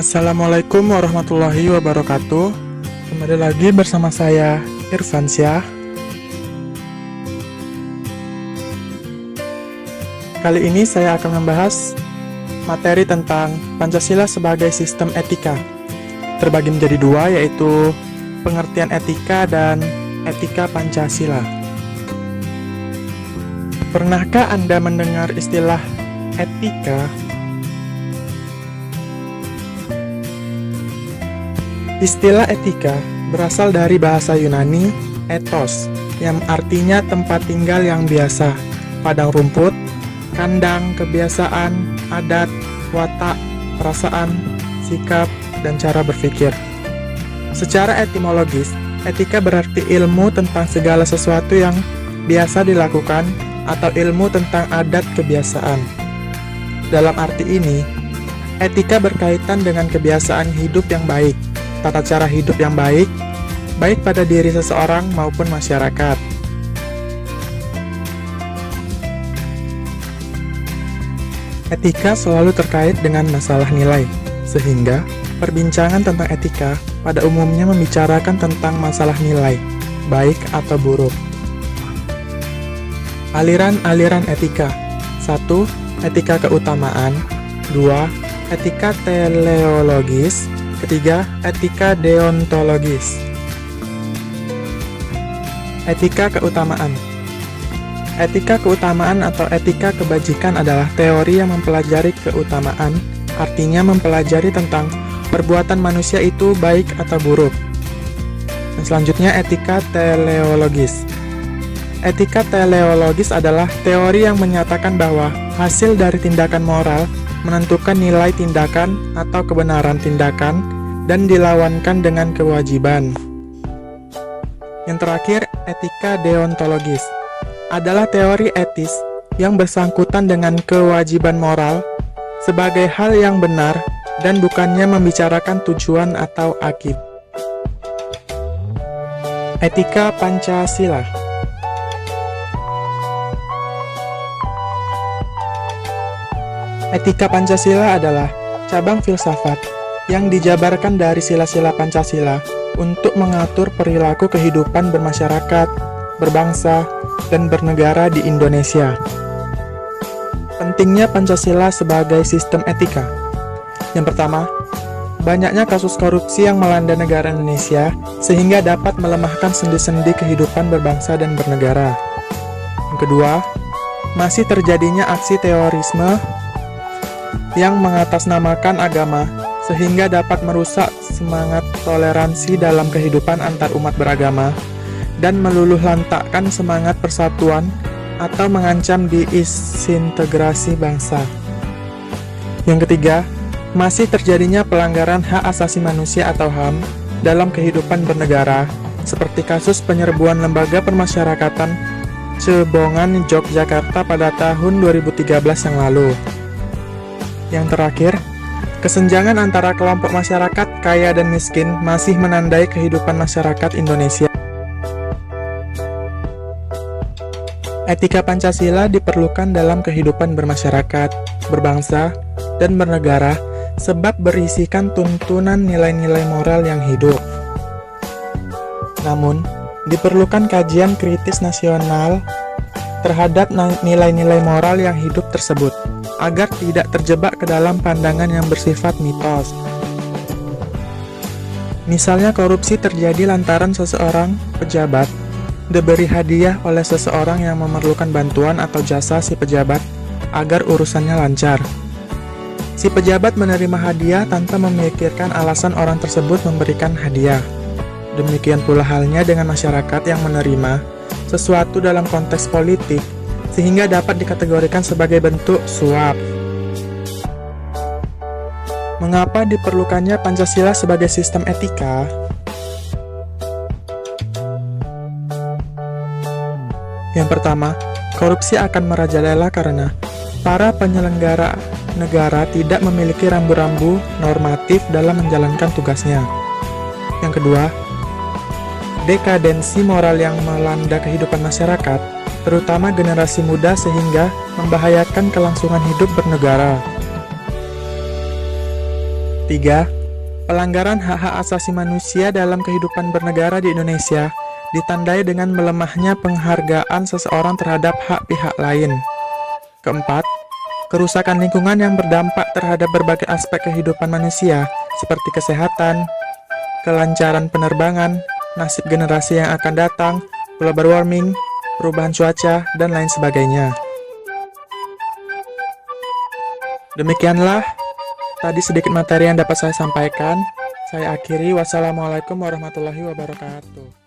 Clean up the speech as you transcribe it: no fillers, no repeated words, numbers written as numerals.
Assalamualaikum warahmatullahi wabarakatuh. Kembali lagi bersama saya Irfansyah. Kali ini saya akan membahas materi tentang Pancasila sebagai sistem etika. Terbagi menjadi dua, yaitu pengertian etika dan etika Pancasila. Pernahkah Anda mendengar istilah etika? Istilah etika berasal dari bahasa Yunani ethos, yang artinya tempat tinggal yang biasa, padang rumput, kandang, kebiasaan, adat, watak, perasaan, sikap, dan cara berpikir. Secara etimologis, etika berarti ilmu tentang segala sesuatu yang biasa dilakukan atau ilmu tentang adat kebiasaan. Dalam arti ini, etika berkaitan dengan kebiasaan hidup yang baik, tata cara hidup yang baik, baik pada diri seseorang maupun masyarakat. Etika selalu terkait dengan masalah nilai, sehingga perbincangan tentang etika pada umumnya membicarakan tentang masalah nilai, baik atau buruk. Aliran-aliran etika. 1. Etika keutamaan. 2. Etika teleologis. Ketiga, etika deontologis. Etika keutamaan. Etika keutamaan atau etika kebajikan adalah teori yang mempelajari keutamaan, artinya mempelajari tentang perbuatan manusia itu baik atau buruk. Dan selanjutnya, etika teleologis. Etika teleologis adalah teori yang menyatakan bahwa hasil dari tindakan moral menentukan nilai tindakan atau kebenaran tindakan dan dilawankan dengan kewajiban. Yang terakhir, etika deontologis adalah teori etis yang bersangkutan dengan kewajiban moral sebagai hal yang benar dan bukannya membicarakan tujuan atau akibat. Etika Pancasila. Etika Pancasila adalah cabang filsafat yang dijabarkan dari sila-sila Pancasila untuk mengatur perilaku kehidupan bermasyarakat, berbangsa, dan bernegara di Indonesia. Pentingnya Pancasila sebagai sistem etika. Yang pertama, banyaknya kasus korupsi yang melanda negara Indonesia sehingga dapat melemahkan sendi-sendi kehidupan berbangsa dan bernegara. Yang kedua, masih terjadinya aksi terorisme yang mengatasnamakan agama sehingga dapat merusak semangat toleransi dalam kehidupan antar umat beragama dan meluluhlantakkan semangat persatuan atau mengancam disintegrasi bangsa. Yang ketiga, masih terjadinya pelanggaran hak asasi manusia atau HAM dalam kehidupan bernegara, seperti kasus penyerbuan lembaga permasyarakatan Cebongan, Yogyakarta pada tahun 2013 yang lalu. Yang terakhir, kesenjangan antara kelompok masyarakat kaya dan miskin masih menandai kehidupan masyarakat Indonesia. Etika Pancasila diperlukan dalam kehidupan bermasyarakat, berbangsa, dan bernegara sebab berisikan tuntunan nilai-nilai moral yang hidup. Namun, diperlukan kajian kritis nasional terhadap nilai-nilai moral yang hidup tersebut, agar tidak terjebak ke dalam pandangan yang bersifat mitos. Misalnya korupsi terjadi lantaran seseorang pejabat diberi hadiah oleh seseorang yang memerlukan bantuan atau jasa si pejabat agar urusannya lancar. Si pejabat menerima hadiah tanpa memikirkan alasan orang tersebut memberikan hadiah. Demikian pula halnya dengan masyarakat yang menerima sesuatu dalam konteks politik sehingga dapat dikategorikan sebagai bentuk suap. Mengapa diperlukannya Pancasila sebagai sistem etika? Yang pertama, korupsi akan merajalela karena para penyelenggara negara tidak memiliki rambu-rambu normatif dalam menjalankan tugasnya. Yang kedua, dekadensi moral yang melanda kehidupan masyarakat, terutama generasi muda sehingga membahayakan kelangsungan hidup bernegara. 3. Pelanggaran hak-hak asasi manusia dalam kehidupan bernegara di Indonesia ditandai dengan melemahnya penghargaan seseorang terhadap hak pihak lain. Keempat, kerusakan lingkungan yang berdampak terhadap berbagai aspek kehidupan manusia seperti kesehatan, kelancaran penerbangan, nasib generasi yang akan datang, global warming, perubahan cuaca, dan lain sebagainya. Demikianlah tadi sedikit materi yang dapat saya sampaikan. Saya akhiri. Wassalamualaikum warahmatullahi wabarakatuh.